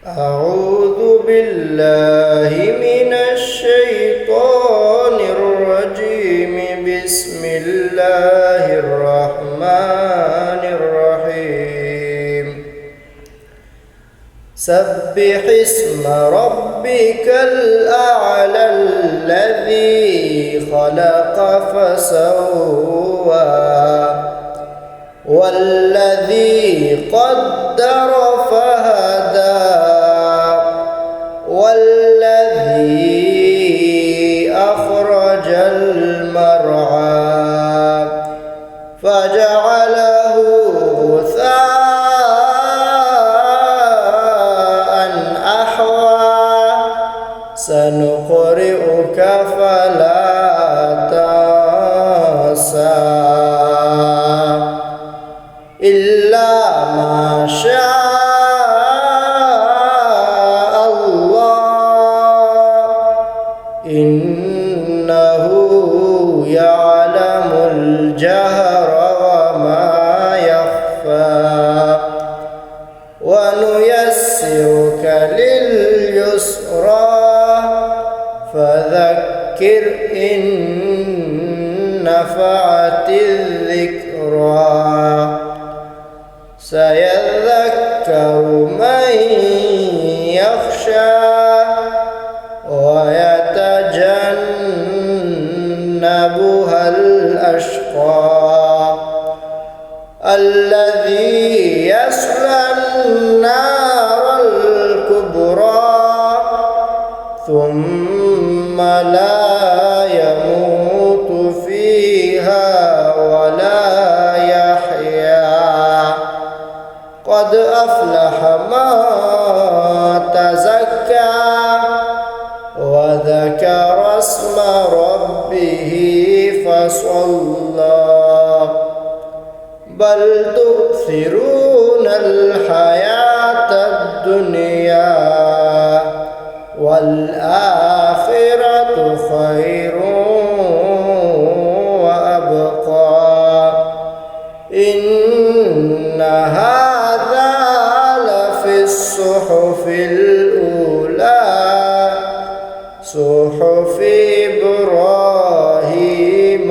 أعوذ بالله من الشيطان الرجيم. بسم الله الرحمن الرحيم. سبح اسم ربك الأعلى الذي خلق فسوى والذي قدر فهدى والذي أخرج المرعى فجعله غثاء أحوى سنقرئك فلا تنسى إلا ما شاء الله إنه يعلم الجهر وما يخفى ونيسرك لليسرى فذكر إن نفعت الذكرى سيذكر من يخشى ويتجنبها الأشقى الذي يصلى النار الكبرى ثم لا يموت فيها ولا يحيا قد أفلح من تزكى وذكر اسم ربه فصلى بل تؤثرون الحياة الدنيا والآخرة خير وأبقى إن هذا لفي الصحف الأولى صحف إبراهيم